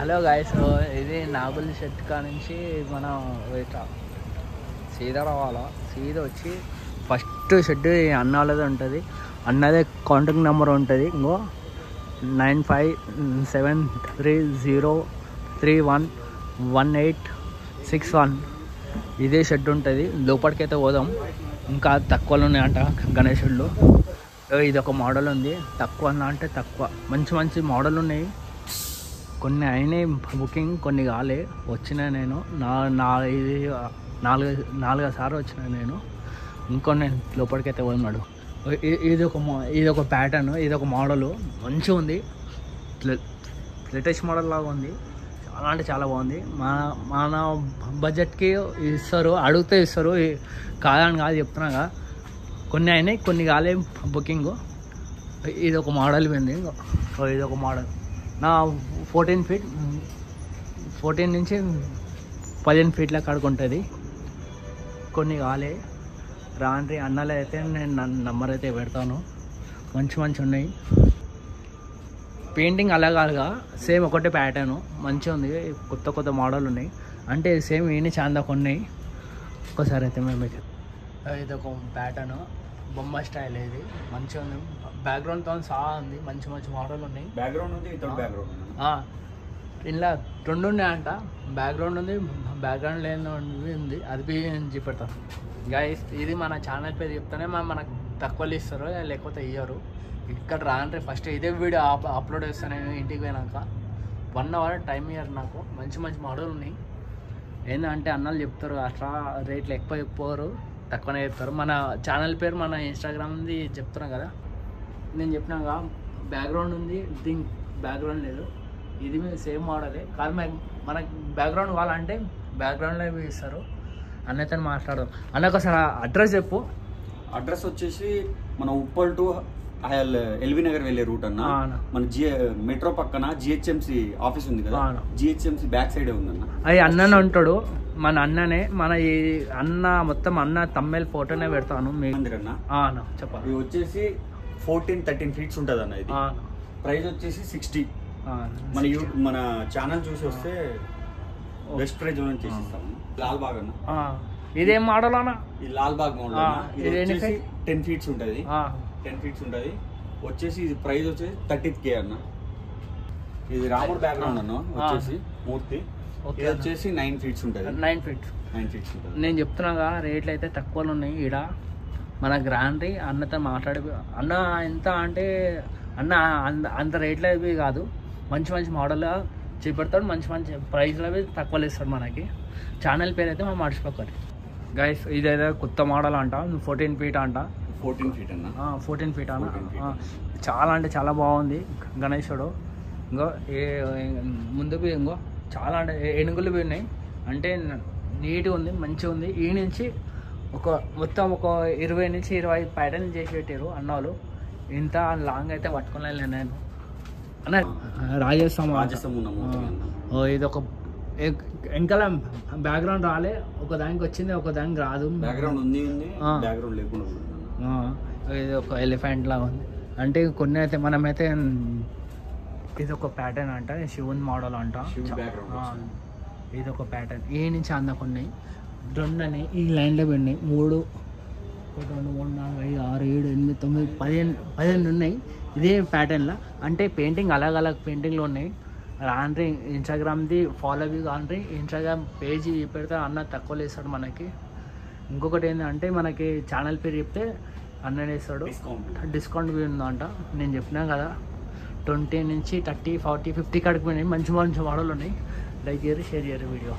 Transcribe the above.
Hello guys, ఇది Nagul shed కా నుంచి మనం ఇట్లా సీదా రావాలా. సీదా వచ్చి ఫస్ట్ షెడ్ అన్న వాళ్ళది ఉంటుంది. అన్నదే కాంటాక్ట్ నెంబర్ ఉంటుంది. ఇంకో 957303111861 ఇదే షెడ్ ఉంటుంది. లోపలికైతే పోదాం. ఇంకా తక్కువలో ఉన్నాయంట గణేషుళ్ళు. ఇది ఒక మోడల్ ఉంది. తక్కువ అంటే తక్కువ. మంచి మంచి మోడల్ ఉన్నాయి. కొన్ని అయినాయి బుకింగ్, కొన్ని కాలే. వచ్చినా నేను ఇది నాలుగు సార్లు వచ్చిన నేను. ఇంకొన్ని లోపలికైతే పోయినాడు. ఇది ఒక ప్యాటర్న్, ఇది ఒక మోడలు. మంచిగా ఉంది. లేటెస్ట్ మోడల్ లాగా ఉంది. చాలా అంటే చాలా బాగుంది. మన బడ్జెట్కి ఇస్తారు, అడిగితే ఇస్తారు. కాదని కాదు చెప్తున్నాగా. కొన్ని అయినాయి, కొన్ని కాలే బుకింగ్. ఇది ఒక మోడల్ పోయింది. ఇది ఒక మోడల్ నా 14 ఫీట్ 14 నుంచి 15 ఫీట్ల కాడికి ఉంటుంది. కొన్ని కాలే. రాండ్రి అన్నలు అయితే నేను నంబర్ అయితే పెడతాను. మంచి ఉన్నాయి. పెయింటింగ్ అలాగా సేమ్ ఒకటే ప్యాటర్ను. మంచిగా ఉంది. కొత్త మోడల్ ఉన్నాయి. అంటే సేమ్ ఈయన చాలా ఉన్నాయి. ఒక్కసారి అయితే మేము ఇది ఒక ప్యాటర్ను, బొమ్మ స్టైల్. ఇది మంచిగా ఉంది. బ్యాక్గ్రౌండ్తో సహా ఉంది. మంచి మోడల్ ఉన్నాయి. బ్యాక్గ్రౌండ్ ఉంది, ఇలా 2 ఉన్నాయంట. బ్యాక్గ్రౌండ్ ఉంది, బ్యాక్గ్రౌండ్ లేని ఉంది. అది చూపెడతాను గైస్. ఇది మన ఛానల్ పేరు చెప్తానే మనకు తక్కువలు ఇస్తారు, లేకపోతే ఇయ్యరు. ఇక్కడ రాండ్రి ఫస్ట్ ఇదే వీడియో అప్లోడ్ చేస్తాను నేను ఇంటికి పోయినాక. 1 అవర్ టైం ఇయ్యరు నాకు. మంచి మోడల్ ఉన్నాయి. ఏంటంటే అన్నలు చెప్తారు అట్లా రేట్లు ఎక్కువ చెప్పారు, తక్కువనే చెప్తారు. మన ఛానల్ పేరు మన ఇన్స్టాగ్రామ్ది చెప్తున్నాం కదా. నేను చెప్పినాక బ్యాక్గ్రౌండ్ ఉంది, దీనికి బ్యాక్గ్రౌండ్ లేదు. ఇది సేమ్ మోడలే కానీ మనకు బ్యాక్గ్రౌండ్ కావాలంటే బ్యాక్గ్రౌండ్లో ఇస్తారు. అన్నతో మాట్లాడదాం. అన్న ఒకసారి అడ్రస్ చెప్పు. అడ్రస్ వచ్చేసి మన ఉప్పల్ టు ఎల్బీ నగర్ వెళ్ళే రూట్ అన్న. మన మెట్రో పక్కన జిహెచ్ఎంసి ఆఫీస్ ఉంది కదా, జిహెచ్ఎంసి బ్యాక్ సైడ్ ఉందన్న. అది అన్ననే ఉంటాడు, మన అన్ననే. మన ఈ అన్న మొత్తం అన్న తమ్మేల్ ఫోటోనే పెడతాను మీకు అన్న. చెప్పాలి. ఇది వచ్చేసి 14-13 ఫీట్స్ ఉంటుంది అన్న. ఇది ప్రైస్ వచ్చేసి 60. మన ఛానల్ చూసి వస్తే బెస్ట్ ప్రైజ్ చేసిస్తాము. లాల్ బాగ్ అన్న. ఇదేం మోడల్ అన్న? ఇది లాల్ బాగ్ మోడల్. ఇది వచ్చేసి 10 ఫీట్స్ ఉంటుంది. 10 ఫీట్స్ ఉంటుంది. వచ్చేసి ఇది ప్రైస్ వచ్చేసి 30K అన్న. ఇది రాముడు బ్యాక్గ్రౌండ్ అన్న. వచ్చేసి మూర్తి. ఇది వచ్చేసి 9 ఫీట్స్ ఉంటుంది. 9 ఫీట్స్ ఉంటుంది. నేను చెప్తున్నాగా రేట్లు అయితే తక్కువలో ఉన్నాయి. ఈడ మన గ్రాండ్రీ అన్నతో మాట్లాడి అన్న ఎంత అంటే అన్న అంత రేట్లు అవి కాదు. మంచి మోడల్ చూపెడతాడు. మంచి ప్రైస్లో అవి తక్కువలో ఇస్తాడు మనకి. ఛానల్ పేరు అయితే మనం మర్చిపోకండి గైస్. ఇదైతే కొత్త మోడల్ అంట. 14 ఫీట్ అంట. 14 ఫీట్ అన్న. 14 ఫీట్ అన్న. చాలా అంటే చాలా బాగుంది గణేశుడు. ఇంకో ముందు ఇంకో చాలా అంటే ఏనుగులు ఉన్నాయి. అంటే నీట్గా ఉంది, మంచిగా ఉంది. ఈ నుంచి మొత్తం ఒక 20 నుంచి 25 ప్యాటర్న్ చేసి పెట్టారు అన్నవాళ్ళు. ఇంత లాంగ్ అయితే పట్టుకోలేను నేను అన్న. రాజస్థాన్. ఇది ఒక వెనకాల బ్యాక్గ్రౌండ్ రాలే, ఒక దానికి వచ్చింది, ఒక దానికి రాదు. బ్యాక్గ్రౌండ్ ఉంది, బ్యాక్గ్రౌండ్ లేకుండా. ఇది ఒక ఎలిఫెంట్ లాగా ఉంది. అంటే కొన్ని అయితే మనమైతే ఇది ఒక ప్యాటర్న్ అంట. శివుని మోడల్ అంట. ఇది ఒక ప్యాటర్న్. ఏ నుంచి అందకున్నాయి 2 అని ఈ లైన్లో పోయినాయి. 3 1 2 3 4 5 6 7 8 9 15 ఉన్నాయి ఇదే ప్యాటర్న్లో. అంటే పెయింటింగ్ అలగ్ పెయింటింగ్లో ఉన్నాయి. రాండ్రి ఇన్స్టాగ్రామ్ది ఫాలో అవి కాండ్రి. ఇన్స్టాగ్రామ్ పేజీ పెడితే అన్న తక్కువలో ఇస్తాడు మనకి. ఇంకొకటి ఏంటంటే మనకి ఛానల్ పేరు చెప్తే అన్ననే ఇస్తాడు. డిస్కౌంట్ ఉందంట. నేను చెప్పినా కదా 20 నుంచి 30 40 50 కాడికి పోయినాయి. మంచి మోడల్ ఉన్నాయి. లైక్ చేయరు, షేర్ చేయరు వీడియో.